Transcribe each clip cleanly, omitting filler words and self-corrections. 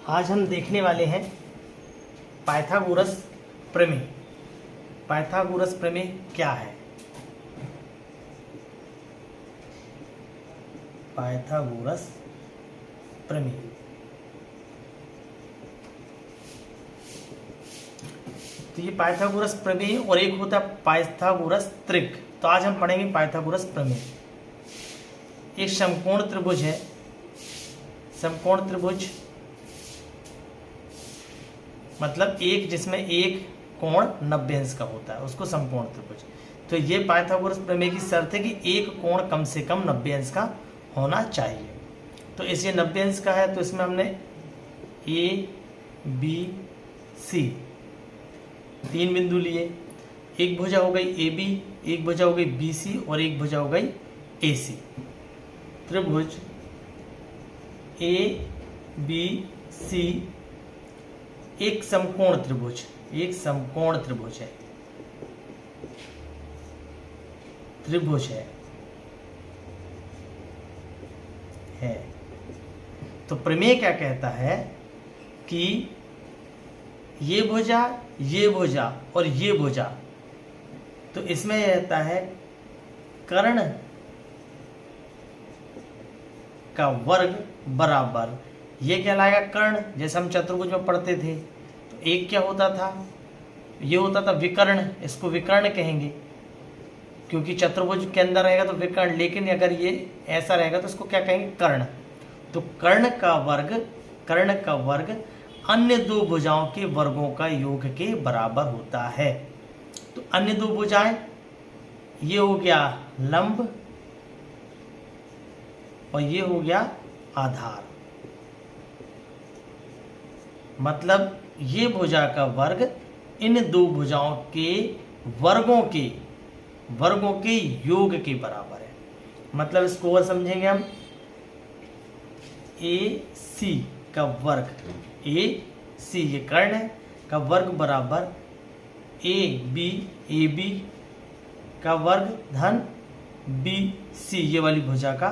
आज हम देखने वाले हैं पाइथागोरस प्रमेय। पाइथागोरस प्रमेय क्या है? पाइथागोरस प्रमेय तो ये पाइथागोरस प्रमेय और एक होता है पाइथागोरस त्रिक। तो आज हम पढ़ेंगे पाइथागोरस प्रमेय। एक समकोण त्रिभुज है, समकोण त्रिभुज मतलब एक जिसमें एक कोण 90 अंश का होता है उसको समकोण त्रिभुज। तो ये पाइथागोरस प्रमेय की शर्त है कि एक कोण कम से कम 90 अंश का होना चाहिए। तो इसे 90 अंश का है तो इसमें हमने ए बी सी तीन बिंदु लिए। एक भुजा हो गई ए बी, एक भुजा हो गई बी सी और एक भुजा हो गई ए सी। त्रिभुज ए बी सी एक समकोण त्रिभुज, एक समकोण त्रिभुज है, त्रिभुज है। तो प्रमेय क्या कहता है कि ये भुजा और ये भुजा, तो इसमें रहता है कर्ण का वर्ग बराबर, ये कहलाएगा कर्ण। जैसे हम चतुर्भुज में पढ़ते थे तो एक क्या होता था, ये होता था विकर्ण, इसको विकर्ण कहेंगे क्योंकि चतुर्भुज के अंदर रहेगा तो विकर्ण। लेकिन अगर ये ऐसा रहेगा तो इसको क्या कहेंगे, कर्ण। तो कर्ण का वर्ग अन्य दो भुजाओं के वर्गों का योग के बराबर होता है। तो अन्य दो भुजाएं, ये हो गया लंब और ये हो गया आधार। मतलब ये भुजा का वर्ग इन दो भुजाओं के वर्गों के योग के बराबर है। मतलब इसको और समझेंगे हम, ए सी का वर्ग, ए सी ये कर्ण है का वर्ग बराबर ए बी का वर्ग धन बी सी ये वाली भुजा का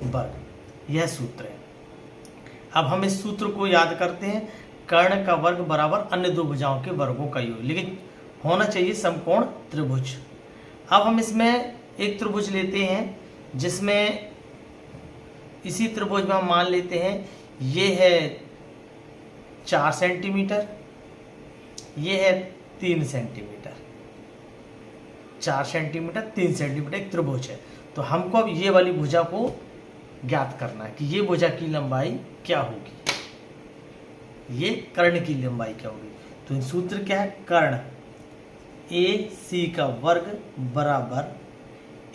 वर्ग। यह सूत्र है। अब हम इस सूत्र को याद करते हैं, कर्ण का वर्ग बराबर अन्य दो भुजाओं के वर्गों का योग, लेकिन होना चाहिए समकोण त्रिभुज। अब हम इसमें एक त्रिभुज लेते हैं जिसमें इसी त्रिभुज में हम मान लेते हैं ये है 4 सेंटीमीटर, ये है 3 सेंटीमीटर, 4 सेंटीमीटर 3 सेंटीमीटर एक त्रिभुज है। तो हमको अब ये वाली भुजा को ज्ञात करना है कि ये भुजा की लंबाई क्या होगी, ये कर्ण की लंबाई क्या होगी। तो सूत्र क्या है, कर्ण ए सी का वर्ग बराबर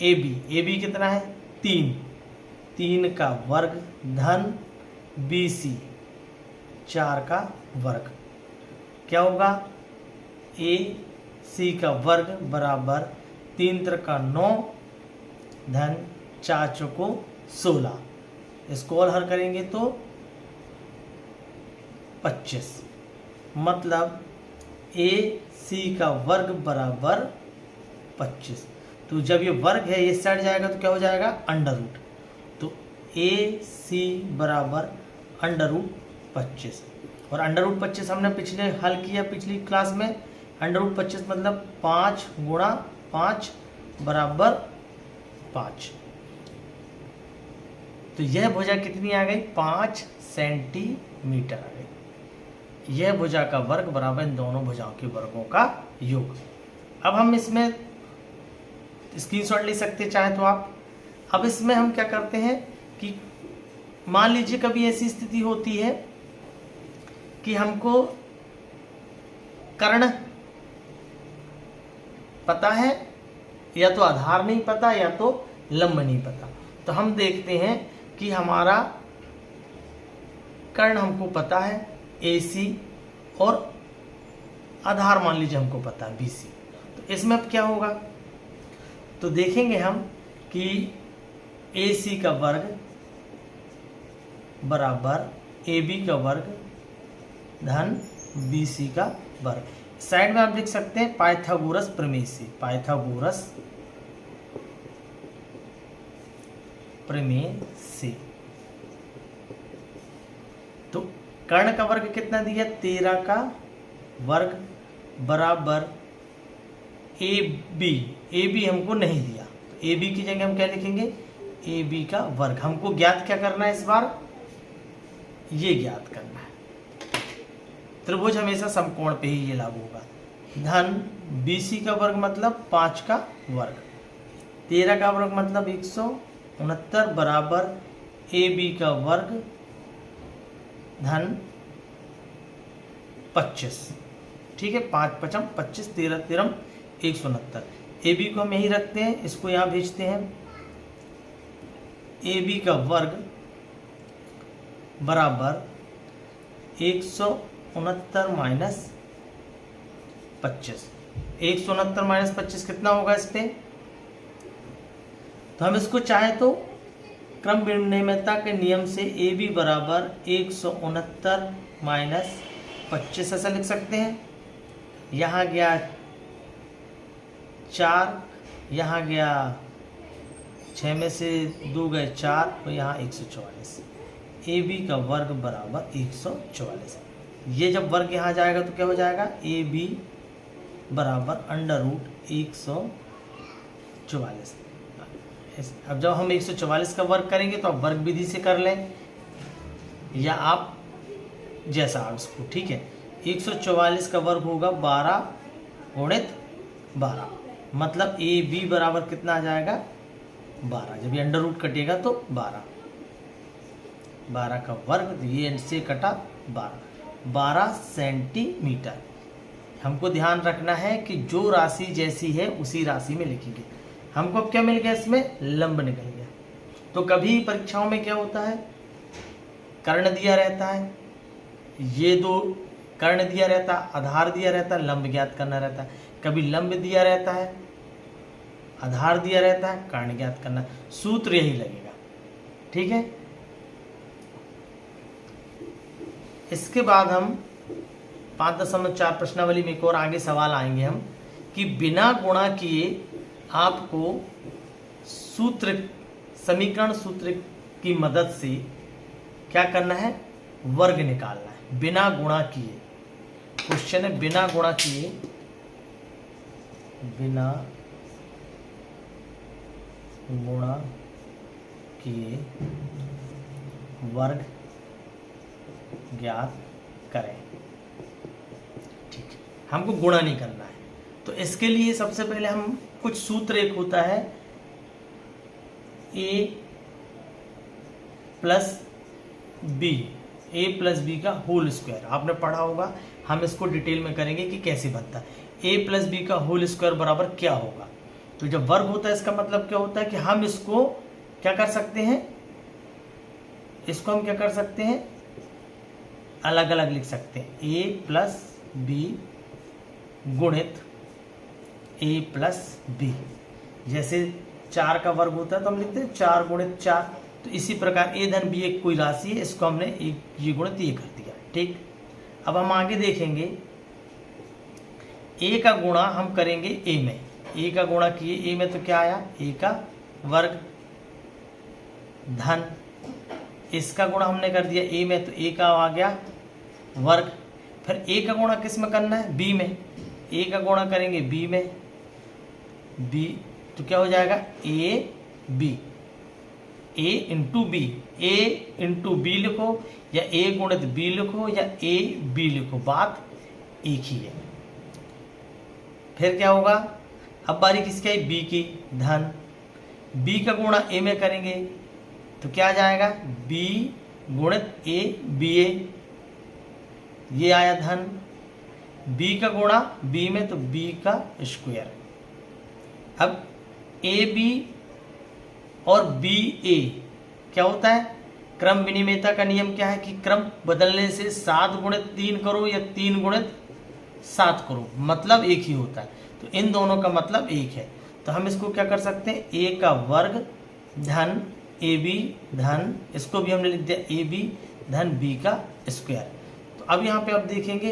ए बी कितना है 3 का वर्ग धन बी सी 4 का वर्ग। क्या होगा, ए सी का वर्ग बराबर 3 त्रिका 9 धन 4 चौको 16। इसको और हल करेंगे तो 25। मतलब ए सी का वर्ग बराबर 25। तो जब ये वर्ग है ये सट जाएगा तो क्या हो जाएगा, अंडर रूट। तो ए सी बराबर अंडर रूट 25। और अंडर रूट 25 हमने पिछले हल किया पिछली क्लास में। अंडर रूट 25 मतलब 5 गुणा 5 बराबर 5। तो यह भुजा कितनी आ गई, 5 सेंटीमीटर आ गई। यह भुजा का वर्ग बराबर इन दोनों भुजाओं के वर्गों का योग। अब हम इसमें स्क्रीनशॉट ले सकते चाहे तो आप। अब इसमें हम क्या करते हैं कि मान लीजिए कभी ऐसी स्थिति होती है कि हमको कर्ण पता है, या तो आधार नहीं पता या तो लंब नहीं पता। तो हम देखते हैं कि हमारा कर्ण हमको पता है ए सी, और आधार मान लीजिए हमको पता है बी सी। तो इसमें अब क्या होगा, तो देखेंगे हम कि ए सी का वर्ग बराबर ए बी का वर्ग धन बी सी का वर्ग। साइड में आप लिख सकते हैं पाइथागोरस प्रमेय से, पाइथागोरस प्रमेय से। कर्ण का वर्ग कितना दिया, 13 का वर्ग बराबर ए बी हमको नहीं दिया, तो ए बी की जगह हम क्या लिखेंगे, ए बी का वर्ग। हमको ज्ञात क्या करना है इस बार, ये ज्ञात करना है। त्रिभुज हमेशा समकोण पे ही ये लागू होगा। धन बी सी का वर्ग मतलब 5 का वर्ग, 13 का वर्ग मतलब 169 बराबर ए बी का वर्ग धन 25। ठीक है, 5 पचम 25, 13 तिरम 169। ए बी को हम यहीं रखते हैं, इसको यहाँ भेजते हैं। ए बी का वर्ग बराबर 169 माइनस 25। 169 माइनस 25 कितना होगा इस पे, तो हम इसको चाहे तो क्रम विनिमयता के नियम से ए बी बराबर 169 माइनस 25 ऐसा लिख सकते हैं। यहाँ गया 4, यहाँ गया 6 में से 2 गए 4, तो यहाँ 144। ए बी का वर्ग बराबर 144। ये जब वर्ग यहाँ जाएगा तो क्या हो जाएगा, ए बी बराबर अंडर रूट 144। अब जब हम 144 का वर्ग करेंगे तो आप वर्ग विधि से कर लें या आप जैसा आप इसको, ठीक है। 144 का वर्ग होगा 12 गुणित 12, मतलब ए बी बराबर कितना आ जाएगा, 12। जब ये अंडर रूट कटेगा तो 12 का वर्ग, ये से कटा 12 सेंटीमीटर। हमको ध्यान रखना है कि जो राशि जैसी है उसी राशि में लिखेंगे। हमको अब क्या मिल गया, इसमें लंब निकल गया। तो कभी परीक्षाओं में क्या होता है, कर्ण दिया रहता है, ये दो कर्ण दिया रहता है, आधार दिया रहता है, लंब ज्ञात करना रहता है। कभी लंब दिया रहता है, आधार दिया रहता है, कर्ण ज्ञात करना, सूत्र यही लगेगा। ठीक है, इसके बाद हम 5.4 प्रश्नावली में एक और आगे सवाल आएंगे हम कि बिना गुणा किए आपको सूत्र, समीकरण सूत्र की मदद से क्या करना है, वर्ग निकालना है बिना गुणा किए। क्वेश्चन है बिना गुणा किए, बिना गुणा किए वर्ग ज्ञात करें। ठीक है, हमको गुणा नहीं करना है, तो इसके लिए सबसे पहले हम कुछ सूत्र, एक होता है a प्लस बी का होल स्क्वायर, आपने पढ़ा होगा। हम इसको डिटेल में करेंगे कि कैसे बनता है। a प्लस बी का होल स्क्वायर बराबर क्या होगा, तो जब वर्ग होता है इसका मतलब क्या होता है कि हम इसको क्या कर सकते हैं, इसको हम क्या कर सकते हैं, अलग अलग लिख सकते हैं। a प्लस बी गुणित a प्लस बी, जैसे 4 का वर्ग होता है तो हम लिखते हैं 4 गुणित 4। तो इसी प्रकार a धन b एक कोई राशि है, इसको हमने ये गुणित ये कर दिया। ठीक, अब हम आगे देखेंगे a का गुणा हम करेंगे a में। a का गुणा किए a में तो क्या आया, a का वर्ग धन, इसका गुणा हमने कर दिया a में तो a का आ गया वर्ग। फिर a का गुणा किस में करना है, b में। a का गुणा करेंगे b में, b तो क्या हो जाएगा, a b, a into B, a into B लिखो या a गुणित b लिखो या a b लिखो, बात एक ही है। फिर क्या होगा, अब बारी किसकी आई, b की, धन b का गुणा a में करेंगे तो क्या आ जाएगा, b गुणित a ba, ये आया धन। b का गुणा b में तो b का स्क्वायर। अब ए बी और बी ए क्या होता है, क्रम विनिमयता का नियम क्या है कि क्रम बदलने से 7 गुणित 3 करो या 3 गुणित 7 करो, मतलब एक ही होता है। तो इन दोनों का मतलब एक है, तो हम इसको क्या कर सकते हैं, a का वर्ग धन ए बी धन, इसको भी हमने लिख दिया ए बी धन b का स्क्वायर। तो अब यहाँ पे आप देखेंगे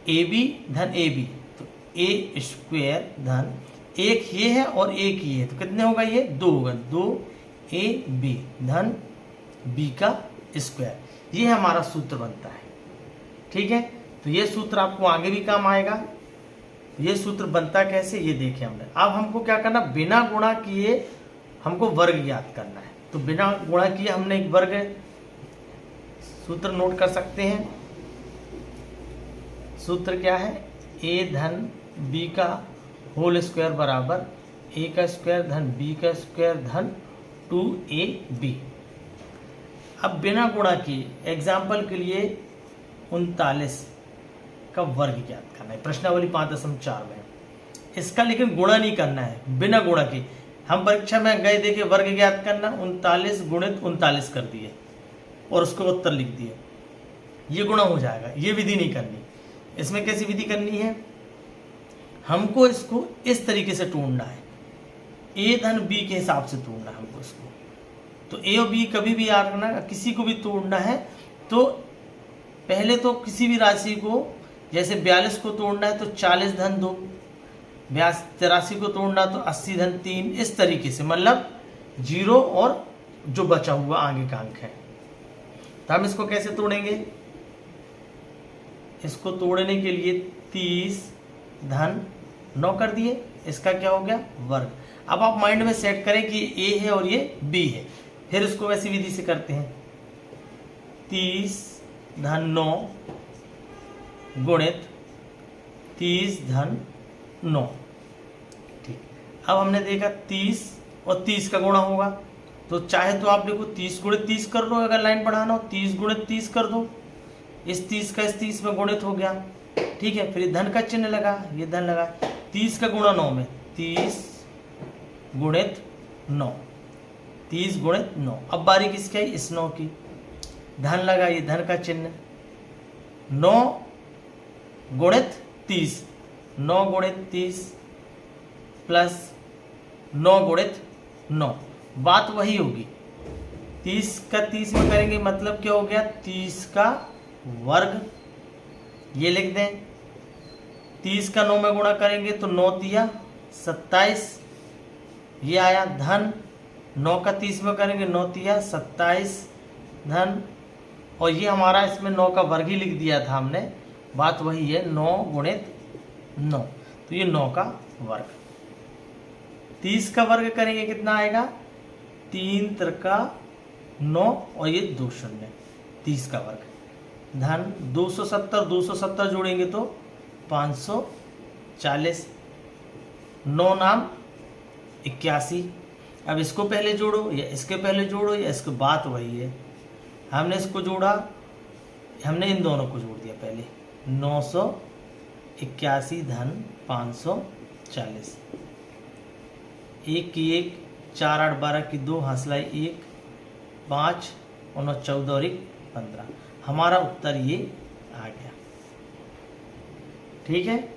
ए बी धन ए बी, तो ए स्क्वायर धन एक ये है और एक ये है, तो कितने होगा, ये 2 होगा, 2 ए बी धन बी का स्क्वायर। ये हमारा सूत्र बनता है। ठीक है, तो ये सूत्र आपको आगे भी काम आएगा। ये सूत्र बनता कैसे ये देखें हमने। अब हमको क्या करना, बिना गुणा किए हमको वर्ग याद करना है। तो बिना गुणा किए हमने एक वर्ग सूत्र नोट कर सकते हैं। सूत्र क्या है, a धन b का होल स्क्वायर बराबर a का स्क्वायर धन b का स्क्वायर धन 2ab। अब बिना गुणा किए एग्जाम्पल के लिए 39 का वर्ग ज्ञात करना है, प्रश्नावली 5.4 में। इसका लेकिन गुणा नहीं करना है, बिना गुणा किए। हम परीक्षा में गए देखे वर्ग ज्ञात करना, 39 गुणित 39 कर दिए और उसको उत्तर लिख दिए, ये गुणा हो जाएगा। ये विधि नहीं करनी। इसमें कैसी विधि करनी है, हमको इसको इस तरीके से तोड़ना है, a धन b के हिसाब से तोड़ना है हमको इसको। तो a और b कभी भी याद रखना, किसी को भी तोड़ना है तो पहले तो किसी भी राशि को, जैसे 42 को तोड़ना है तो 40 धन 2, 83 को तोड़ना तो 80 धन 3, इस तरीके से, मतलब 0 और जो बचा हुआ आगे का अंक है। तो हम इसको कैसे तोड़ेंगे, इसको तोड़ने के लिए 30 धन 9 कर दिए, इसका क्या हो गया वर्ग। अब आप माइंड में सेट करें कि a है और ये b है, फिर इसको वैसी विधि से करते हैं। 30 धन 9 गुणित 30 धन 9। ठीक, अब हमने देखा 30 और 30 का गुणा होगा, तो चाहे तो आप देखो 30 गुणित 30 कर लो, अगर लाइन बढ़ाना हो 30 गुणित 30 कर दो, इस 30 का इस 30 में गुणित हो गया। ठीक है, फिर धन का चिन्ह लगा, ये धन लगा, 30 का गुणा 9 में, 30 गुणित 9, 30 गुणित 9। अब बारी किसकी आई, इस 9 की, धन लगा, ये धन का चिन्ह, 9 गुणित 30, 9 गुणित 30 प्लस 9 गुणित 9, बात वही होगी। 30 का 30 में करेंगे मतलब क्या हो गया, 30 का वर्ग, ये लिख दें। 30 का 9 में गुणा करेंगे तो 9 तिया 27, ये आया धन। 9 का 30 में करेंगे 9 तिया 27 धन, और ये हमारा इसमें 9 का वर्ग ही लिख दिया था हमने, बात वही है, 9 गुणित 9, तो ये 9 का वर्ग। 30 का वर्ग करेंगे कितना आएगा, 3 त्रिका 9 और ये 2 शून्य, 30 का वर्ग धन 270, 270 जोड़ेंगे तो 540, 9 नाम 81। अब इसको पहले जोड़ो या इसके पहले जोड़ो या इसके बाद वही है, हमने इसको जोड़ा, हमने इन दोनों को जोड़ दिया पहले, 981 धन 540, 1 की 1, 4 8 12 की 2, हंसलाई 1, 5 और 9 14 और 1 15, हमारा उत्तर ये आ गया। ठीक है,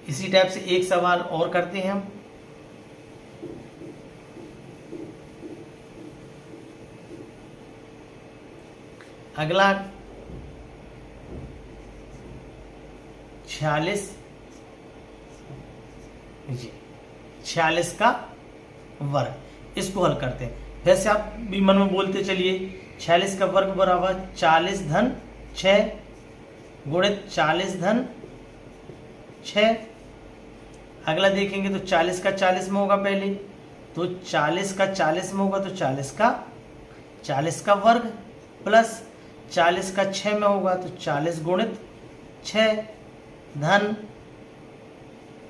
इसी टाइप से एक सवाल और करते हैं हम। अगला 46 का वर्ग, इसको हल करते हैं। वैसे आप भी मन में बोलते चलिए, 46 का वर्ग बराबर 40 धन 6 गुणित 40 धन 6। अगला देखेंगे तो 40 का 40 में होगा पहले, तो 40 का 40 में होगा तो 40 का वर्ग प्लस 40 का 6 में होगा तो 40 गुणित 6 धन,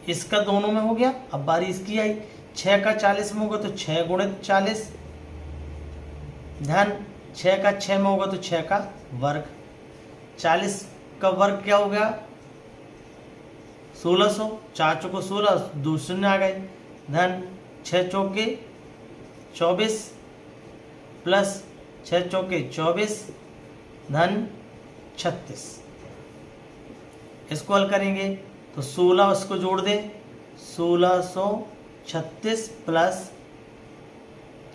इसका दोनों में हो गया। अब बारी इसकी आई, 6 का 40 में होगा तो 6 गुणित 40 धन 6 का 6 में होगा तो 6 का वर्ग, 40 का वर्ग क्या हो गया 1600, 4 चौको 16, 2 शून्य आ गए, धन 6 चौके 24 प्लस 6 चौके 24 धन 36। इसको हल करेंगे तो 16 इसको जोड़ दें, 1636 प्लस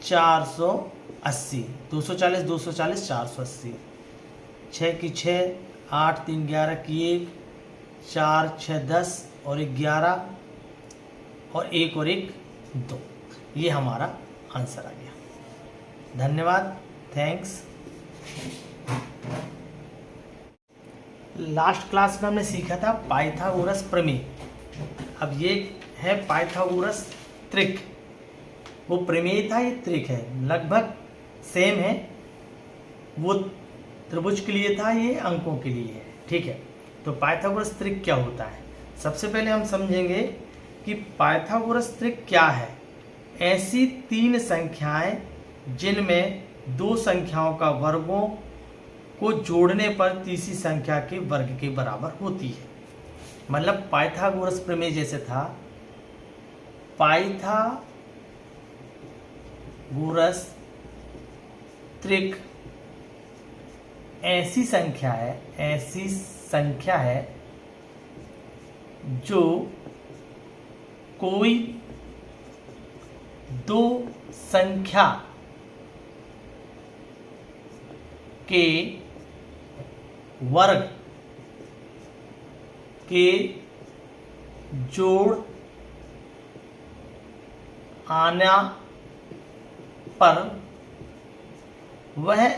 480, 240 240 480, 6 की 6, 8 3 11 की 1, 4 6 10 और 1 11 और 1 और 1 2, ये हमारा आंसर आ गया। धन्यवाद, थैंक्स। लास्ट क्लास में हमने सीखा था पाइथागोरस प्रमेय। अब ये है पाइथागोरस त्रिक। वो प्रमेय था, ये त्रिक है, लगभग सेम है। वो त्रिभुज के लिए था, ये अंकों के लिए है। ठीक है, तो पाइथागोरस त्रिक क्या होता है? सबसे पहले हम समझेंगे कि पाइथागोरस त्रिक क्या है। ऐसी तीन संख्याएं जिनमें दो संख्याओं का वर्गों को जोड़ने पर तीसरी संख्या के वर्ग के बराबर होती है। मतलब पाइथागोरस प्रमेय जैसे था, पाइथागोरस त्रिक ऐसी संख्या है जो कोई दो संख्या के वर्ग के जोड़ आना पर वह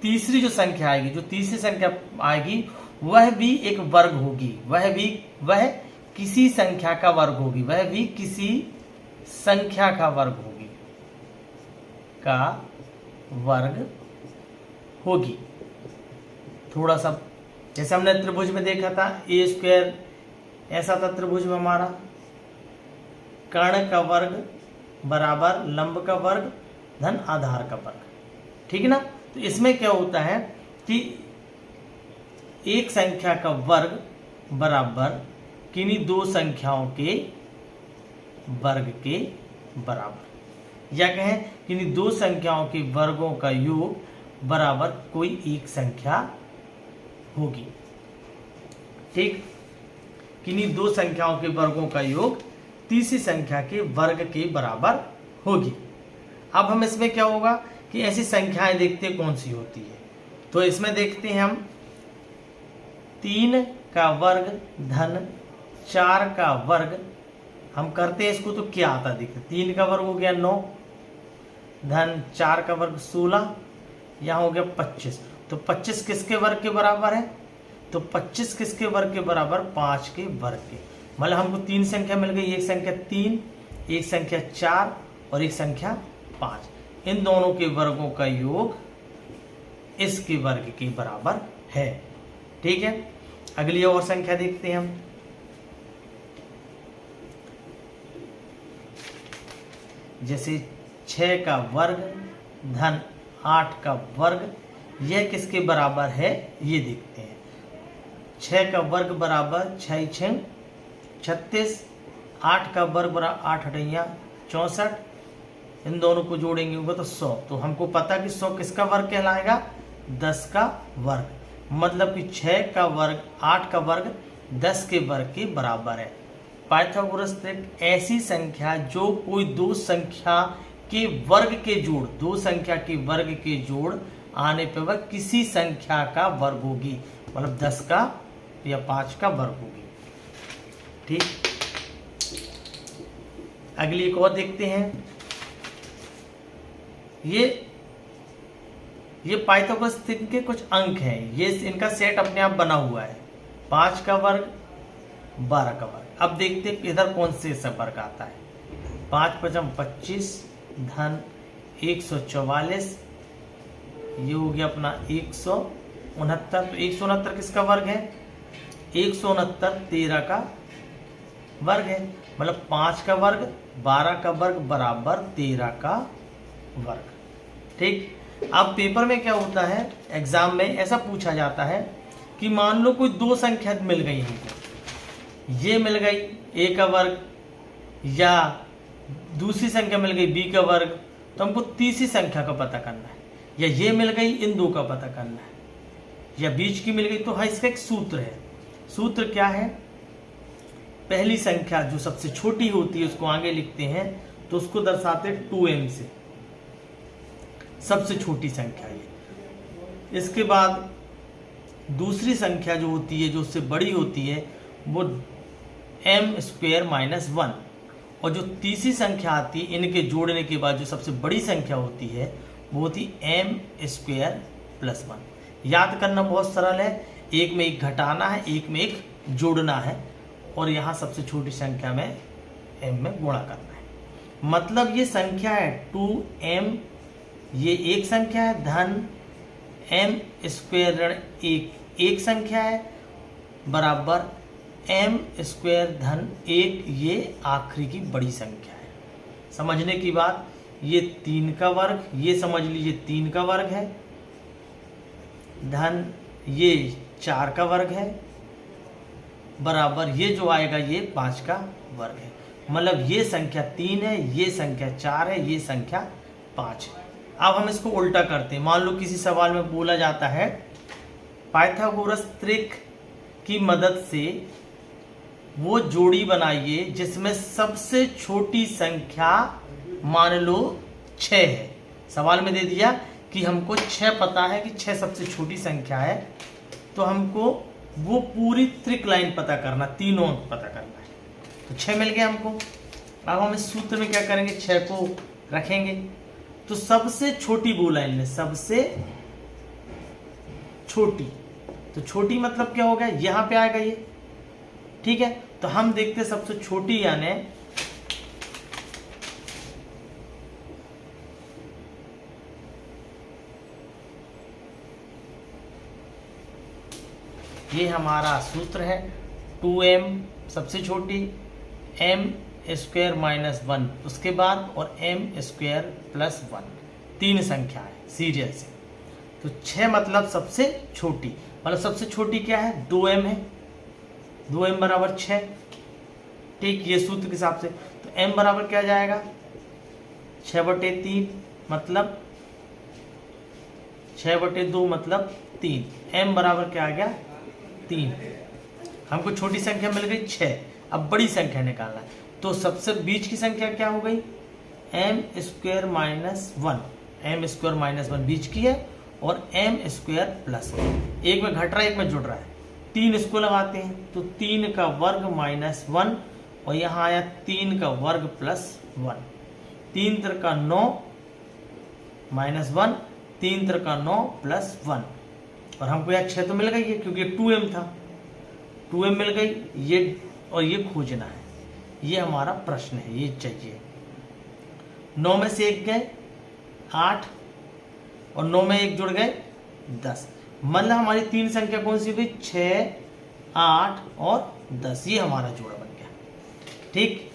तीसरी जो संख्या आएगी, जो तीसरी संख्या आएगी वह भी एक वर्ग होगी, वह किसी संख्या का वर्ग होगी, वह भी किसी संख्या का वर्ग होगी। थोड़ा सा जैसे हमने त्रिभुज में देखा था, ए स्क्वायर ऐसा था त्रिभुज में हमारा, कर्ण का वर्ग बराबर लंब का वर्ग धन आधार का वर्ग। ठीक है ना? तो इसमें क्या होता है कि एक संख्या का वर्ग बराबर किन्हीं दो संख्याओं के वर्ग के बराबर, या कहें किन्हीं दो संख्याओं के वर्गों का योग बराबर कोई एक संख्या होगी। ठीक, किन्हीं दो संख्याओं के वर्गों का योग तीसरी संख्या के वर्ग के बराबर होगी। अब हम इसमें क्या होगा कि ऐसी संख्याएं देखते कौन सी होती है। तो इसमें देखते हैं हम 3 का वर्ग धन 4 का वर्ग। हम करते हैं इसको तो क्या आता देखते, 3 का वर्ग हो गया 9 धन 4 का वर्ग 16, यहाँ हो गया 25। तो 25 किसके वर्ग के बराबर है? तो 25 किसके वर्ग के बराबर? 5 के वर्ग के। मतलब हमको 3 संख्या मिल गई, एक संख्या 3, एक संख्या 4 और एक संख्या 5। इन दोनों के वर्गों का योग इसके वर्ग के बराबर है। ठीक है, अगली और संख्या देखते हैं हम। जैसे 6 का वर्ग धन 8 का वर्ग, यह किसके बराबर है ये देखते हैं। 6 का वर्ग बराबर 6 6 36, 8 का वर्ग बराबर 8 8 64। इन दोनों को जोड़ेंगे होगा तो 100। तो हमको पता कि 100 किसका वर्ग कहलाएगा? 10 का वर्ग। मतलब कि 6 का वर्ग 8 का वर्ग 10 के वर्ग के बराबर है। पाइथागोरस त्रिक ऐसी संख्या जो कोई दो संख्या के वर्ग के जोड़, दो संख्या के वर्ग के जोड़ आने पर वह किसी संख्या का वर्ग होगी। मतलब 10 का या 5 का वर्ग होगी। ठीक, अगली एक और देखते हैं। ये पाइथागोरस त्रिक के कुछ अंक हैं, ये इनका सेट अपने आप बना हुआ है। 5 का वर्ग 12 का वर्ग। अब देखते हैं इधर कौन से सब वर्ग आता है। 5 5 25 धन 144, ये हो गया अपना 169। तो 169 किसका वर्ग है? 169 13 का वर्ग है। मतलब 5 का वर्ग 12 का वर्ग बराबर 13 का वर्ग। ठीक, अब पेपर में क्या होता है, एग्जाम में ऐसा पूछा जाता है कि मान लो कोई दो संख्या मिल गई हमको, ये मिल गई a का वर्ग या दूसरी संख्या मिल गई b का वर्ग, तो हमको तीसरी संख्या का पता करना है। या ये मिल गई, इन दो का पता करना है, या बीच की मिल गई। तो हाँ, इसका एक सूत्र है। सूत्र क्या है? पहली संख्या जो सबसे छोटी होती है उसको आगे लिखते हैं, तो उसको दर्शाते 2m से, सबसे छोटी संख्या ये। इसके बाद दूसरी संख्या जो होती है, जो उससे बड़ी होती है, वो m² - 1। और जो तीसरी संख्या आती है, इनके जोड़ने के बाद जो सबसे बड़ी संख्या होती है वो थी एम स्क्वायर प्लस 1। याद करना बहुत सरल है, एक में एक घटाना है, एक में एक जोड़ना है, और यहाँ सबसे छोटी संख्या में m में गुणा करना है। मतलब ये संख्या है 2m, ये एक संख्या है, धन m स्क्वायर ऋण एक संख्या है, बराबर m स्क्वायर धन 1, ये आखिरी की बड़ी संख्या है। समझने की बात, ये 3 का वर्ग, ये समझ लीजिए 3 का वर्ग है, धन ये 4 का वर्ग है, बराबर ये जो आएगा ये 5 का वर्ग है। मतलब ये संख्या 3 है, ये संख्या 4 है, ये संख्या 5 है। अब हम इसको उल्टा करते हैं। मान लो किसी सवाल में बोला जाता है पाइथागोरस त्रिक की मदद से वो जोड़ी बनाइए जिसमें सबसे छोटी संख्या मान लो 6 है। सवाल में दे दिया कि हमको 6 पता है कि 6 सबसे छोटी संख्या है, तो हमको वो पूरी त्रिक लाइन पता करना, तीनों अंक पता करना है। तो 6 मिल गया हमको। अब हम इस सूत्र में क्या करेंगे, 6 को रखेंगे, तो सबसे छोटी वो लाइन में सबसे छोटी, तो छोटी मतलब क्या हो गया, यहां पे आएगा ये, ठीक है। तो हम देखते सबसे छोटी यानी ये हमारा सूत्र है 2m सबसे छोटी, m स्क्वायर माइनस 1 उसके बाद, और m स्क्वायर प्लस 1, 3 संख्या है सीरियल से। तो 6 मतलब सबसे छोटी, मतलब सबसे छोटी क्या है, 2m है, 2m बराबर 6, ठीक, ये सूत्र के हिसाब से। तो m बराबर क्या जाएगा, 6/3 मतलब 6/2 मतलब 3, m बराबर क्या आ गया 3। हमको छोटी संख्या मिल गई 6, अब बड़ी संख्या निकालना है। तो सबसे बीच की संख्या क्या हो गई, m square minus 1, m square minus 1 बीच की है, और m स्क्वायर प्लस 1, एक में घट रहा है एक में जुड़ रहा है, 3 इसको लगाते हैं, तो 3 का वर्ग माइनस 1, और यहाँ आया 3 का वर्ग plus 1, 3 Trika 9 minus 1, 3 Trika 9 plus 1, और हमको यहाँ 6 तो मिल गई है क्योंकि 2m था, 2m मिल गई ये, और ये खोजना है, ये हमारा प्रश्न है, ये चाहिए। 9 में से 1 गए 8, और 9 में 1 जुड़ गए 10, मतलब हमारी 3 संख्या कौन सी हुई, 6, 8 और 10, ये हमारा जोड़ा बन गया, ठीक।